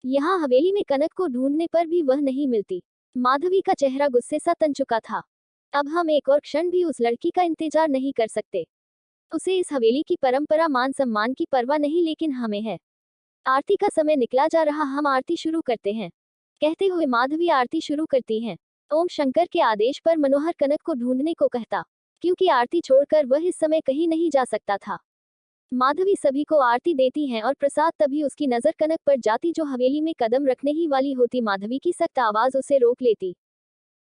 यहाँ हवेली में कनक को ढूंढने पर भी वह नहीं मिलती। माधवी का चेहरा गुस्से सा तन चुका था। अब हम एक और क्षण भी उस लड़की का इंतजार नहीं कर सकते। उसे इस हवेली की परंपरा मान सम्मान की परवाह नहीं, लेकिन हमें है। आरती का समय निकला जा रहा, हम आरती शुरू करते हैं। कहते हुए माधवी आरती शुरू करती हैं। ओम शंकर के आदेश पर मनोहर कनक को ढूंढने को कहता, क्योंकि आरती छोड़कर वह इस समय कहीं नहीं जा सकता था। माधवी सभी को आरती देती हैं और प्रसाद, तभी उसकी नजर कनक पर जाती जो हवेली में कदम रखने ही वाली होती। माधवी की सख्त आवाज उसे रोक लेती।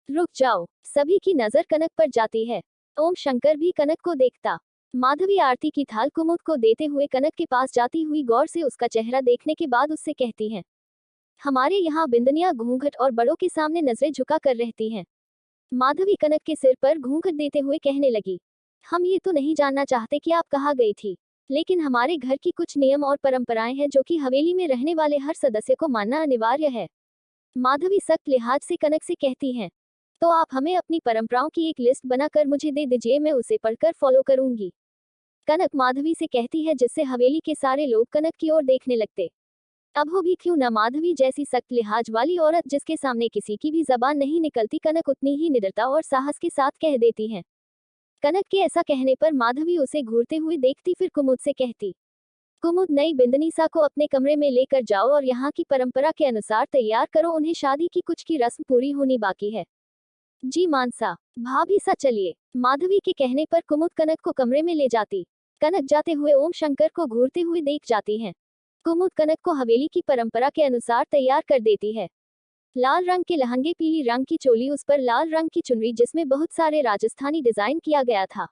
रुक जाओ। सभी की नजर कनक पर जाती है। ओम शंकर भी कनक को देखता। माधवी आरती की थाल कुमुद को देते हुए कनक के पास जाती हुई गौर से उसका चेहरा देखने के बाद उससे कहती हैं, हमारे यहाँ बिंदनिया घूंघट और बड़ों के सामने नजरें झुका कर रहती हैं। माधवी कनक के सिर पर घूंघट देते हुए कहने लगी, हम ये तो नहीं जानना चाहते कि आप कहाँ गई थी, लेकिन हमारे घर की कुछ नियम और परंपराएं हैं जो कि हवेली में रहने वाले हर सदस्य को मानना अनिवार्य है। माधवी सख्त लिहाज से कनक से कहती हैं, तो आप हमें अपनी परंपराओं की एक लिस्ट बनाकर मुझे दे दीजिए, मैं उसे पढ़कर फॉलो करूंगी। कनक माधवी से कहती है, जिससे हवेली के सारे लोग कनक की ओर देखने लगते। अब हो भी क्यों न माधवी जैसी सख्त लिहाज वाली औरत जिसके सामने किसी की भी जबान नहीं निकलती, कनक उतनी ही निडरता और साहस के साथ कह देती है। कनक के ऐसा कहने पर माधवी उसे घूरते हुए देखती, फिर कुमुद से कहती, कुमुद, नई बिंदनीसा को अपने कमरे में लेकर जाओ और यहाँ की परंपरा के अनुसार तैयार करो, उन्हें शादी की कुछ की रस्म पूरी होनी बाकी है। जी मानसा, भाभी सा चलिए। माधवी के कहने पर कुमुद कनक को कमरे में ले जाती। कनक जाते हुए ओम शंकर को घूरते हुए देख जाती हैं। कुमुद कनक को हवेली की परंपरा के अनुसार तैयार कर देती है। लाल रंग के लहंगे, पीली रंग की चोली, उस पर लाल रंग की चुनरी जिसमें बहुत सारे राजस्थानी डिजाइन किया गया था।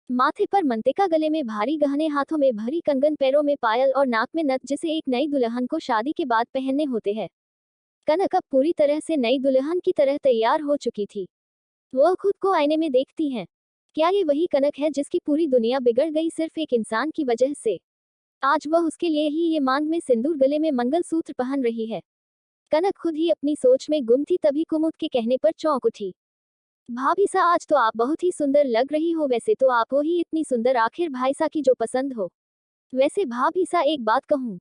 माथे पर मंतिका, गले में भारी गहने, हाथों में भरी कंगन, पैरों में पायल और नाक में नथ, जिसे एक नई दुल्हन को शादी के बाद पहनने होते हैं। कनक अब पूरी तरह से नई दुल्हन की तरह तैयार हो चुकी थी। वह खुद को आईने में देखती हैं। क्या ये वही कनक है जिसकी पूरी दुनिया बिगड़ गई सिर्फ एक इंसान की वजह से? आज वह उसके लिए ही ये मांग में सिंदूर, गले में मंगलसूत्र पहन रही है। कनक खुद ही अपनी सोच में गुम थी, तभी कुमुद के कहने पर चौंक उठी। भाभी सा, आज तो आप बहुत ही सुंदर लग रही हो। वैसे तो आप हो ही इतनी सुंदर, आखिर भाई सा की जो पसंद हो। वैसे भाभी सा, एक बात कहूँ?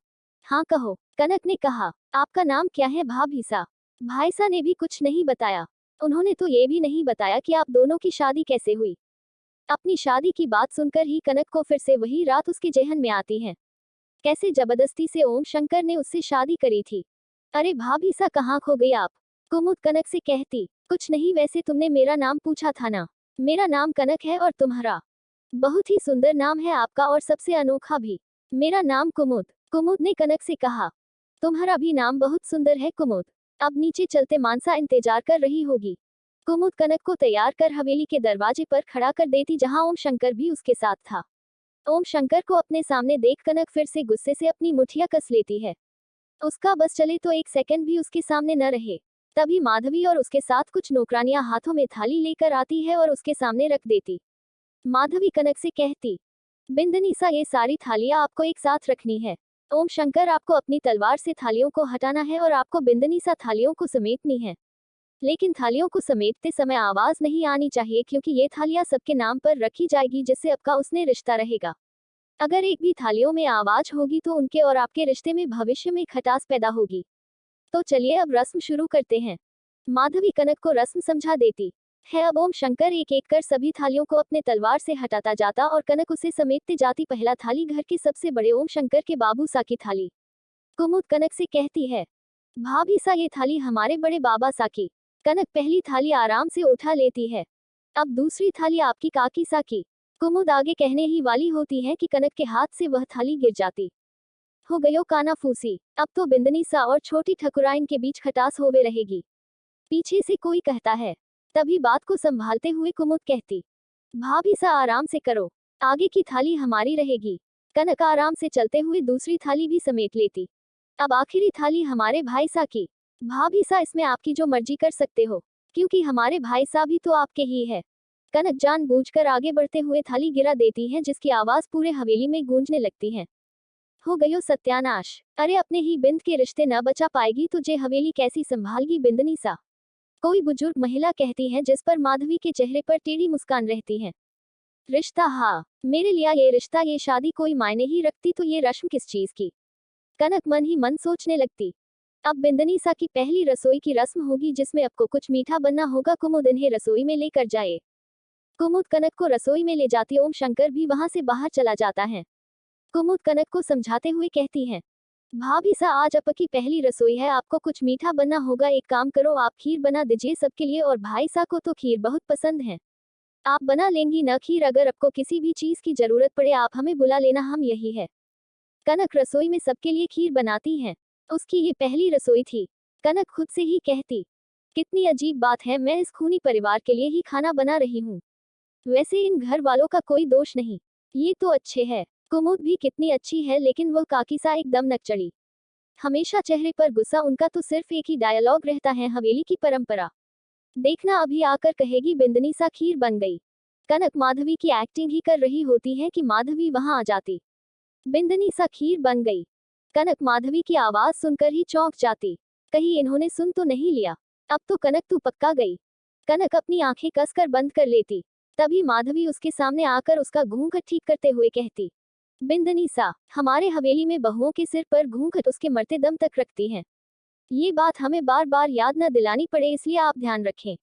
हाँ कहो, कनक ने कहा। आपका नाम क्या है भाभी सा? भाई सा ने भी कुछ नहीं बताया। उन्होंने तो ये भी नहीं बताया कि आप दोनों की शादी कैसे हुई। अपनी शादी की बात सुनकर ही कनक को फिर से वही रात उसके जहन में आती है। कैसे जबरदस्ती से ओम शंकर ने उससे शादी करी थी। अरे भाभी सा, कहाँ खो गई आप? कुमुद कनक से कहती, कुछ नहीं, वैसे तुमने मेरा नाम पूछा था ना। मेरा नाम कनक है और तुम्हारा? बहुत ही सुंदर नाम है आपका और सबसे अनोखा भी। मेरा नाम कुमुद। कुमुद ने कनक से कहा, तुम्हारा भी नाम बहुत सुंदर है कुमुद। अब नीचे चलते, मानसा इंतजार कर रही होगी। कुमुद कनक को तैयार कर हवेली के दरवाजे पर खड़ा कर देती, जहां ओम शंकर भी उसके साथ था। ओम शंकर को अपने सामने देख कनक फिर से गुस्से से अपनी मुठिया कस लेती है। उसका बस चले तो एक सेकंड भी उसके सामने न रहे। तभी माधवी और उसके साथ कुछ नौकरानियां हाथों में थाली लेकर आती है और उसके सामने रख देती। माधवी कनक से कहती, बिंदनी सा, ये सारी थालियां आपको एक साथ रखनी है। ओम शंकर, आपको अपनी तलवार से थालियों को हटाना है और आपको बिंदनी सा थालियों को समेटनी है। लेकिन थालियों को समेटते समय आवाज नहीं आनी चाहिए, क्योंकि ये थालियां सबके नाम पर रखी जाएगी, जिससे आपका उसने रिश्ता रहेगा। अगर एक भी थालियों में आवाज होगी तो उनके और आपके रिश्ते में भविष्य में खटास पैदा होगी। तो चलिए अब रस्म शुरू करते हैं। माधवी कनक को रस्म समझा देती है। अब ओम शंकर एक एक कर सभी थालियों को अपने तलवार से हटाता जाता और कनक उसे समेटते जाती। पहला थाली घर के सबसे बड़े ओम शंकर के बाबू सा की थाली। कुमुद कनक से कहती है, भाभी सा, ये थाली हमारे बड़े बाबा सा की। कनक पहली थाली आराम से उठा लेती है। अब दूसरी थाली आपकी काकी सा की। कुमुद आगे कहने ही वाली होती है कि कनक के हाथ से वह थाली गिर जाती। हो गयो काना फूसी, अब तो बिंदनी सा और छोटी ठकुराइन के बीच खटास होवे रहेगी। पीछे से कोई कहता है। तभी बात को संभालते हुए कुमुद कहती, भाभी सा, आराम से करो, आगे की थाली हमारी रहेगी। कनक आराम से चलते हुए दूसरी थाली भी समेट लेती। अब आखिरी थाली हमारे भाई सा की। भाभी सा, इसमें आपकी जो मर्जी कर सकते हो, क्योंकि हमारे भाई सा भी तो आपके ही है। कनक जानबूझकर आगे बढ़ते हुए थाली गिरा देती है, जिसकी आवाज पूरे हवेली में गूंजने लगती है। हो गयो सत्यानाश, अरे अपने ही बिंद के रिश्ते न बचा पाएगी तो जे हवेली कैसी संभालगी बिंदनी सा? कोई बुजुर्ग महिला कहती है, जिस पर माधवी के चेहरे पर टेढ़ी मुस्कान रहती है। रिश्ता? हाँ, मेरे लिए ये रिश्ता, ये शादी कोई मायने ही रखती तो ये रस्म किस चीज की? कनक मन ही मन सोचने लगती। अब बिंदनीसा की पहली रसोई की रस्म होगी जिसमें आपको कुछ मीठा बनना होगा। कुमुद इन्हें रसोई में लेकर जाए। कुमुद कनक को रसोई में ले जाती। ओम शंकर भी वहां से बाहर चला जाता है। कुमुद कनक को समझाते हुए कहती है, भाभी सा आज आपकी पहली रसोई है, आपको कुछ मीठा बनना होगा। एक काम करो, आप खीर बना दीजिए सबके लिए, और भाई सा को तो खीर बहुत पसंद है। आप बना लेंगी ना खीर? अगर आपको किसी भी चीज की जरूरत पड़े आप हमें बुला लेना, हम यही है। कनक रसोई में सबके लिए खीर बनाती है। उसकी ये पहली रसोई थी। कनक खुद से ही कहती, कितनी अजीब बात है, मैं इस खूनी परिवार के लिए ही खाना बना रही हूँ। वैसे इन घर वालों का कोई दोष नहीं, ये तो अच्छे है। कुमुद भी कितनी अच्छी है, लेकिन वह काकी सा एकदम नकचड़ी। हमेशा चेहरे पर गुस्सा, उनका तो सिर्फ एक ही डायलॉग रहता है, हवेली की परंपरा। देखना अभी आकर कहेगी बिंदनी सा खीर बन गई। कनक माधवी की एक्टिंग ही कर रही होती है कि माधवी वहां आ जाती। बिंदनी सा खीर बन गई। कनक माधवी की आवाज सुनकर ही चौंक जाती। कहीं इन्होंने सुन तो नहीं लिया। अब तो कनक तू पक्का गई। कनक अपनी आंखें कसकर बंद कर लेती। तभी माधवी उसके सामने आकर उसका घूंघट ठीक करते हुए कहती, बिंदनी सा, हमारे हवेली में बहुओं के सिर पर घूंघट उसके मरते दम तक रखती हैं। ये बात हमें बार बार याद न दिलानी पड़े, इसलिए आप ध्यान रखें।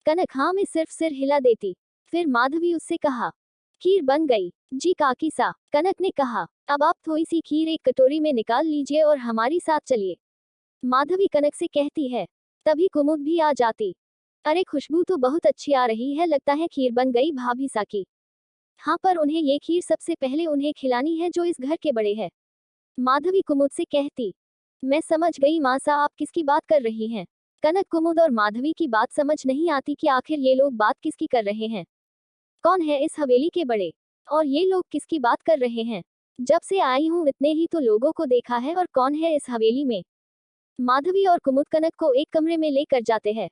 कनक हाँ में सिर्फ सिर हिला देती। फिर माधवी उससे कहा, खीर बन गई जी काकी सा। कनक ने कहा, अब आप थोड़ी सी खीर एक कटोरी में निकाल लीजिए और हमारी साथ चलिए। माधवी कनक से कहती है। तभी कुमुद भी आ जाती। अरे खुशबू तो बहुत अच्छी आ रही है, लगता है खीर बन गई भाभी सा की। हाँ, पर उन्हें ये खीर सबसे पहले उन्हें खिलानी है जो इस घर के बड़े हैं। माधवी कुमुद से कहती, मैं समझ गई माँ सा, आप किसकी बात कर रही हैं। कनक कुमुद और माधवी की बात समझ नहीं आती कि आखिर ये लोग बात किसकी कर रहे हैं। कौन है इस हवेली के बड़े, और ये लोग किसकी बात कर रहे हैं। जब से आई हूँ इतने ही तो लोगों को देखा है, और कौन है इस हवेली में। माधवी और कुमुद कनक को एक कमरे में लेकर जाते हैं।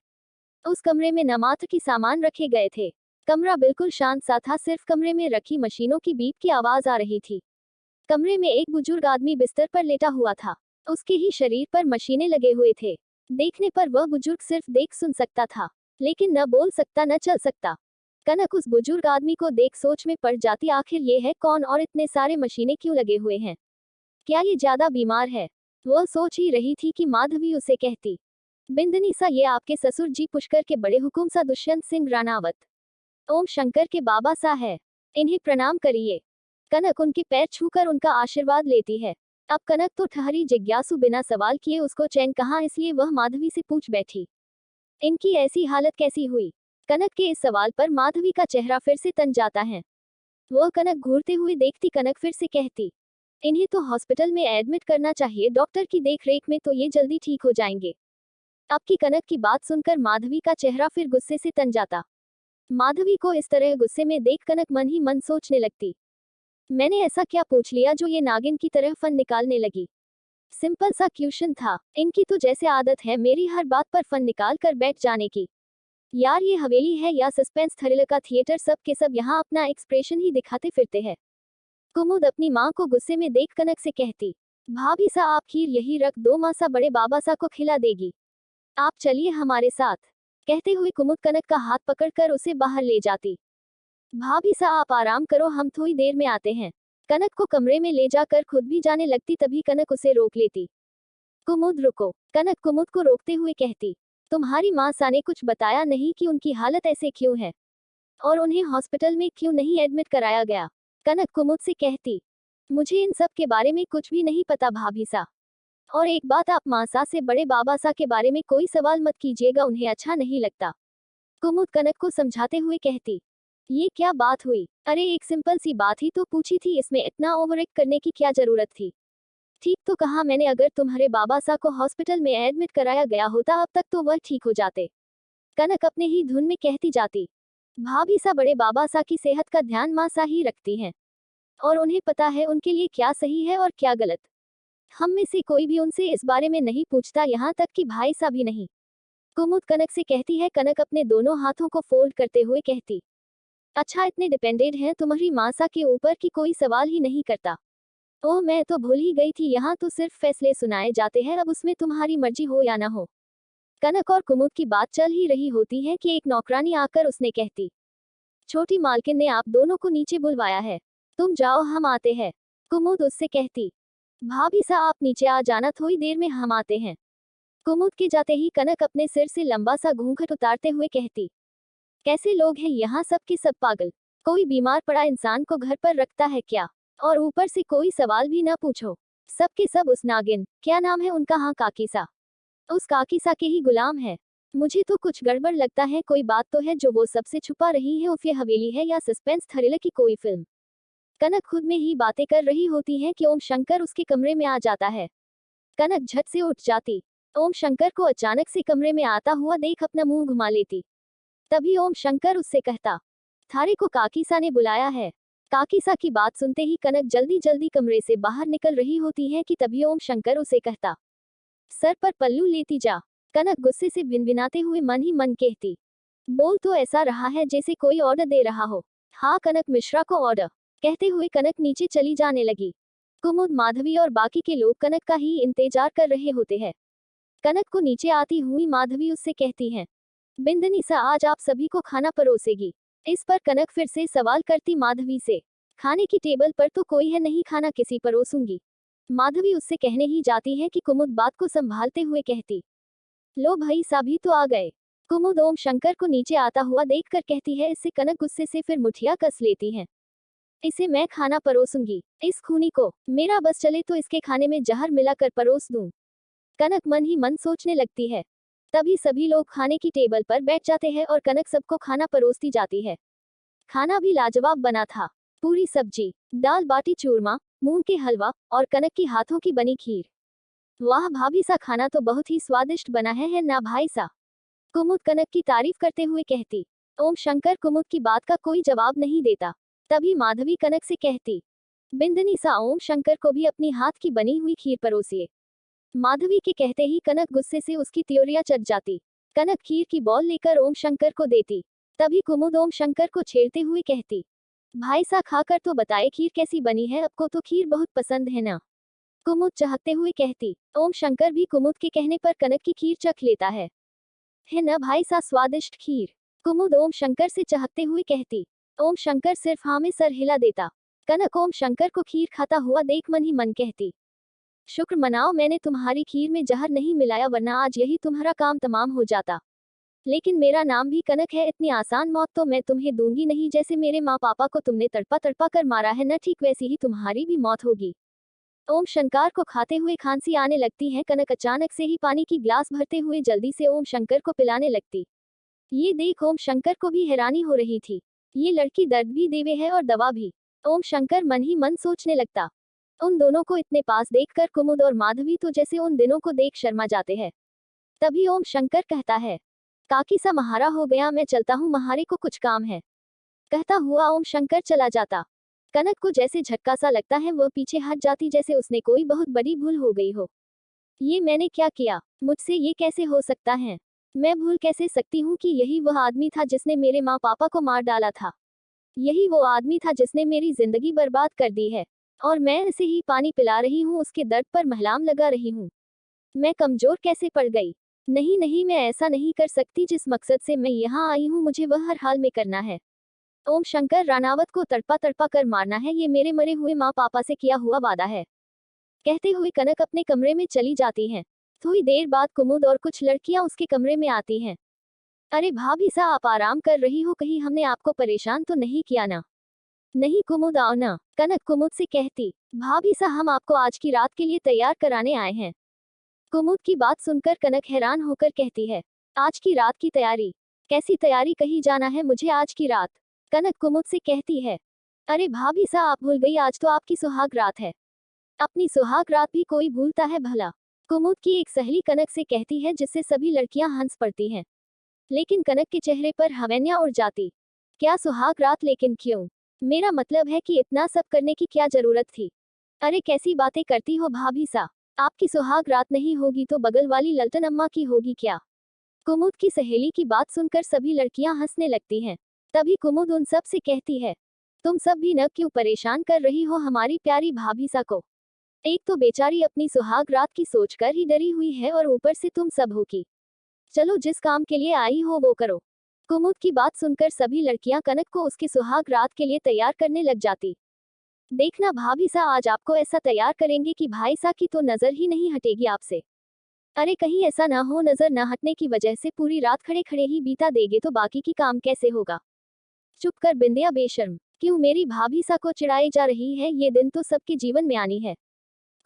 उस कमरे में न मात्र की सामान रखे गए थे। कमरा बिल्कुल शांत सा था, सिर्फ कमरे में रखी मशीनों की बीप की आवाज आ रही थी। कमरे में एक बुजुर्ग आदमी बिस्तर पर लेटा हुआ था। उसके ही शरीर पर मशीनें लगे हुए थे। देखने पर वह बुजुर्ग सिर्फ देख सुन सकता था, लेकिन न बोल सकता न चल सकता। कनक उस बुजुर्ग आदमी को देख सोच में पड़ जाती, आखिर ये है कौन और इतने सारे मशीनें क्यों लगे हुए हैं। क्या ये ज्यादा बीमार है? वह सोच ही रही थी कि माधवी उसे कहती, बिंदनी सा, ये आपके ससुर जी पुष्कर के बड़े हुकुम सा दुष्यंत सिंह राणावत ओम शंकर के बाबा सा है, इन्हें प्रणाम करिए। कनक उनके पैर छूकर उनका आशीर्वाद लेती है। अब कनक तो ठहरी जिज्ञासु, बिना सवाल किए उसको चैन कहाँ, इसलिए वह माधवी से पूछ बैठी, इनकी ऐसी हालत कैसी हुई। कनक के इस सवाल पर माधवी का चेहरा फिर से तन जाता है। वह कनक घूरते हुए देखती। कनक फिर से कहती, इन्हें तो हॉस्पिटल में एडमिट करना चाहिए, डॉक्टर की देखरेख में तो ये जल्दी ठीक हो जाएंगे। अब की कनक की बात सुनकर माधवी का चेहरा फिर गुस्से से तन जाता। माधवी को इस तरह गुस्से में देख कनक मन ही मन सोचने लगती, मैंने ऐसा क्या पूछ लिया जो ये नागिन की तरह फन निकालने लगी। सिंपल सा क्वेश्चन था। इनकी तो जैसे आदत है मेरी हर बात पर फन निकाल कर बैठ जाने की। यार ये हवेली है या सस्पेंस थ्रिलर का थिएटर, सब के सब यहाँ अपना एक्सप्रेशन ही दिखाते फिरते हैं। कुमुद अपनी माँ को गुस्से में देख कनक से कहती, भाभी सा, आप खीर यही रख दो, माँ सा बड़े बाबा सा को खिला देगी। आप चलिए हमारे साथ। कहते हुए कुमुद कनक का हाथ पकड़कर उसे बाहर ले जाती। भाभी सा, आप आराम करो, हम थोड़ी देर में आते हैं। कनक को कमरे में ले जाकर खुद भी जाने लगती। तभी कनक उसे रोक लेती। कुमुद रुको। कनक कुमुद को रोकते हुए कहती, तुम्हारी माँ सा ने कुछ बताया नहीं कि उनकी हालत ऐसे क्यों है, और उन्हें हॉस्पिटल में क्यों नहीं एडमिट कराया गया। कनक कुमुद से कहती, मुझे इन सब के बारे में कुछ भी नहीं पता भाभी सा। और एक बात, आप माँ सा से बड़े बाबा सा के बारे में कोई सवाल मत कीजिएगा, उन्हें अच्छा नहीं लगता। कुमुद कनक को समझाते हुए कहती, ये क्या बात हुई? अरे एक सिंपल सी बात ही तो पूछी थी, इसमें इतना ओवर एक्ट करने की क्या जरूरत थी। ठीक तो कहा मैंने, अगर तुम्हारे बाबा सा को हॉस्पिटल में एडमिट कराया गया होता अब तक तो वह ठीक हो जाते। कनक अपने ही धुन में कहती जाती, भाभी सा बड़े बाबा सा की सेहत का ध्यान माँ सा ही रखती हैं, और उन्हें पता है उनके लिए क्या सही है और क्या गलत। हम में से कोई भी उनसे इस बारे में नहीं पूछता, यहाँ तक कि भाई सा भी नहीं। कुमुद कनक से कहती है। कनक अपने दोनों हाथों को फोल्ड करते हुए कहती, अच्छा इतने डिपेंडेंट हैं तुम्हारी माँ सा के ऊपर कि कोई सवाल ही नहीं करता। ओह, मैं तो भूल ही गई थी, यहाँ तो सिर्फ फैसले सुनाए जाते हैं, अब उसमें तुम्हारी मर्जी हो या ना हो। कनक और कुमुद की बात चल ही रही होती है कि एक नौकरानी आकर उसने कहती, छोटी मालकिन ने आप दोनों को नीचे बुलवाया है, तुम जाओ हम आते हैं। कुमुद उससे कहती, भाभी सा आप नीचे आ जाना, थोड़ी देर में हम आते हैं। कुमुद के जाते ही कनक अपने सिर से लंबा सा घूंघट उतारते हुए कहती, कैसे लोग हैं यहाँ, सब के सब पागल। कोई बीमार पड़ा इंसान को घर पर रखता है क्या? और ऊपर से कोई सवाल भी ना पूछो। सब के सब उस नागिन, क्या नाम है उनका, हाँ काकीसा, उस काकीसा के ही गुलाम है। मुझे तो कुछ गड़बड़ लगता है, कोई बात तो है जो वो सबसे छुपा रही है। उफ, ये हवेली है या सस्पेंस थ्रिलर की कोई फिल्म। कनक खुद में ही बातें कर रही होती है कि ओम शंकर उसके कमरे में आ जाता है। कनक झट से उठ जाती, ओम शंकर को अचानक से कमरे में आता हुआ देख अपना मुंह घुमा लेती। तभी ओम शंकर उससे कहता, थारे को काकीसा ने बुलाया है। काकीसा की बात सुनते ही कनक जल्दी जल्दी कमरे से बाहर निकल रही होती है कि तभी ओम शंकर उसे कहता, सर पर पल्लू लेती जा। कनक गुस्से से भिनभिनाते हुए मन ही मन कहती, बोल तो ऐसा रहा है जैसे कोई ऑर्डर दे रहा हो। हाँ कनक मिश्रा को ऑर्डर। कहते हुए कनक नीचे चली जाने लगी। कुमुद, माधवी और बाकी के लोग कनक का ही इंतजार कर रहे होते हैं। कनक को नीचे आती हुई माधवी उससे कहती है, बिंदनीसा आज आप सभी को खाना परोसेगी। इस पर कनक फिर से सवाल करती माधवी से, खाने की टेबल पर तो कोई है नहीं, खाना किसी परोसूंगी। माधवी उससे कहने ही जाती है कि कुमुद बात को संभालते हुए कहती, लो भाई साभी तो आ गए। कुमुद ओम शंकर को नीचे आता हुआ देखकर कहती है, इससे कनक गुस्से से फिर मुठिया कस लेती है, इसे मैं खाना परोसूंगी, इस खूनी को मेरा बस चले तो इसके खाने में जहर मिलाकर परोस दूं। कनक मन ही मन सोचने लगती है। तभी सभी लोग खाने की टेबल पर बैठ जाते हैं और कनक सबको खाना परोसती जाती है। खाना भी लाजवाब बना था। पूरी सब्जी, दाल बाटी चूरमा, मूंग के हलवा और कनक की हाथों की बनी खीर। वाह भाभी सा, खाना तो बहुत ही स्वादिष्ट बना है ना भाई सा? कुमुद कनक की तारीफ करते हुए कहती। ओम शंकर कुमुद की बात का कोई जवाब नहीं देता। तभी माधवी कनक से कहती, बिंदनी सा, ओम शंकर को भी अपनी हाथ की बनी हुई खीर परोसिए। माधवी के कहते ही कनक गुस्से से उसकी त्योरियां चढ़ जाती। कनक खीर की बॉल लेकर ओम शंकर को देती। तभी कुमुद ओम शंकर को छेड़ते हुए कहती, भाई सा खाकर तो बताए खीर कैसी बनी है, आपको तो खीर बहुत पसंद है ना? कुमुद चहकते हुए कहती। ओम शंकर भी कुमुद के कहने पर कनक की खीर चख लेता है ना भाई सा स्वादिष्ट खीर? कुमुद ओम शंकर से चहकते हुए कहती। ओम शंकर सिर्फ हाँ में सर हिला देता। कनक ओम शंकर को खीर खाता हुआ देख मन ही मन कहती, शुक्र मनाओ मैंने तुम्हारी खीर में जहर नहीं मिलाया, वरना आज यही तुम्हारा काम तमाम हो जाता। लेकिन मेरा नाम भी कनक है, इतनी आसान मौत तो मैं तुम्हें दूंगी नहीं। जैसे मेरे माँ पापा को तुमने तड़पा तड़पा कर मारा है न, ठीक वैसी ही तुम्हारी भी मौत होगी। ओम शंकर को खाते हुए खांसी आने लगती है। कनक अचानक से ही पानी की ग्लास भरते हुए जल्दी से ओम शंकर को पिलाने लगती। ये देख ओम शंकर को भी हैरानी हो रही थी, ये लड़की दर्द भी देवे है और दवा भी। ओम शंकर मन ही मन सोचने लगता। उन दोनों को इतने पास देखकर कुमुद और माधवी तो जैसे उन दिनों को देख शर्मा जाते हैं। तभी ओम शंकर कहता है, काकी सा महारा हो गया, मैं चलता हूँ, महारे को कुछ काम है। कहता हुआ ओम शंकर चला जाता। कनक को जैसे झटका सा लगता है, वह पीछे हट जाती जैसे उसने कोई बहुत बड़ी भूल हो गई हो। ये मैंने क्या किया, मुझसे ये कैसे हो सकता है? मैं भूल कैसे सकती हूँ कि यही वह आदमी था जिसने मेरे माँ पापा को मार डाला था। यही वो आदमी था जिसने मेरी जिंदगी बर्बाद कर दी है। और मैं इसे ही पानी पिला रही हूँ, उसके दर्द पर महलाम लगा रही हूँ। मैं कमजोर कैसे पड़ गई? नहीं नहीं, मैं ऐसा नहीं कर सकती। जिस मकसद से मैं यहाँ आई हूँ मुझे वह हर हाल में करना है। ओम शंकर रानावत को तड़पा तड़पा कर मारना है, ये मेरे मरे हुए माँ पापा से किया हुआ वादा है। कहते हुए कनक अपने कमरे में चली जाती है। थोड़ी देर बाद कुमुद और कुछ लड़कियां उसके कमरे में आती हैं। अरे भाभी सा, आप आराम कर रही हो, कहीं हमने आपको परेशान तो नहीं किया ना? नहीं कुमुद, आओ ना। कनक कुमुद से कहती, भाभी सा हम आपको आज की रात के लिए तैयार कराने आए हैं। कुमुद की बात सुनकर कनक हैरान होकर कहती है, आज की रात की तैयारी? कैसी तैयारी, कहीं जाना है मुझे आज की रात? कनक कुमुद से कहती है, अरे भाभी सा आप भूल गई, आज तो आपकी सुहाग रात है। अपनी सुहाग रात भी कोई भूलता है भला? कुमुद की एक सहेली कनक से कहती है, जिससे सभी लड़कियां हंस पड़ती हैं। लेकिन कनक के चेहरे पर हवैया उड़ जाती। क्या सुहाग रात, लेकिन क्यों? मेरा मतलब है कि इतना सब करने की क्या जरूरत थी? अरे कैसी बातें करती हो भाभी सा, आपकी सुहाग रात नहीं होगी तो बगल वाली लल्टन अम्मा की होगी क्या? कुमुद की सहेली की बात सुनकर सभी लड़कियां हंसने लगती हैं। तभी कुमुद उन सब से कहती है, तुम सब भी न क्यों परेशान कर रही हो हमारी प्यारी भाभी सा को? एक तो बेचारी अपनी सुहाग रात की सोचकर ही डरी हुई है और ऊपर से तुम सब हो की। चलो जिस काम के लिए आई हो वो करो। कुमुद की बात सुनकर सभी लड़कियां कनक को उसकी सुहाग रात के लिए तैयार करने लग जाती। देखना भाभी सा, आज आपको ऐसा तैयार करेंगे कि भाई सा की तो नजर ही नहीं हटेगी आपसे। अरे कहीं ऐसा ना हो नजर न हटने की वजह से पूरी रात खड़े खड़े ही बीता देगे तो बाकी की काम कैसे होगा। चुप कर बिंदिया बेशर्म, क्यों मेरी भाभी सा को चिढ़ाई जा रही है, ये दिन तो सबके जीवन में आनी है।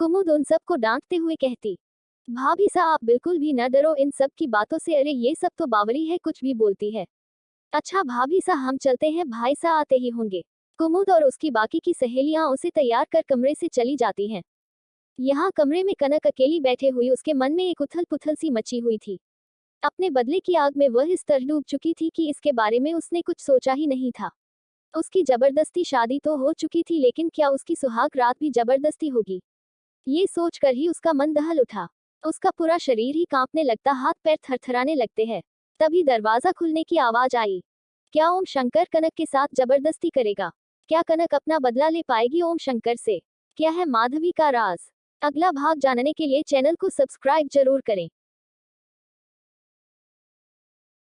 कुमुद उन सबको डांटते हुए कहती। भाभी सा आप बिल्कुल भी न डरो इन सब की बातों से, अरे ये सब तो बावरी है कुछ भी बोलती है। अच्छा भाभी सा हम चलते हैं, भाई सा आते ही होंगे। कुमुद और उसकी बाकी की सहेलियां उसे तैयार कर कमरे से चली जाती हैं। यहाँ कमरे में कनक अकेली बैठे हुई उसके मन में एक उथल पुथल सी मची हुई थी। अपने बदले की आग में वह इस तरह डूब चुकी थी कि इसके बारे में उसने कुछ सोचा ही नहीं था। उसकी जबरदस्ती शादी तो हो चुकी थी, लेकिन क्या उसकी सुहाग रात भी जबरदस्ती होगी, ये सोचकर ही उसका मन दहल उठा। उसका पूरा शरीर ही कांपने लगता, हाथ पैर थरथराने लगते हैं। तभी दरवाजा खुलने की आवाज आई। क्या ओम शंकर कनक के साथ जबरदस्ती करेगा? क्या कनक अपना बदला ले पाएगी ओम शंकर से? क्या है माधवी का राज? अगला भाग जानने के लिए चैनल को सब्सक्राइब जरूर करें।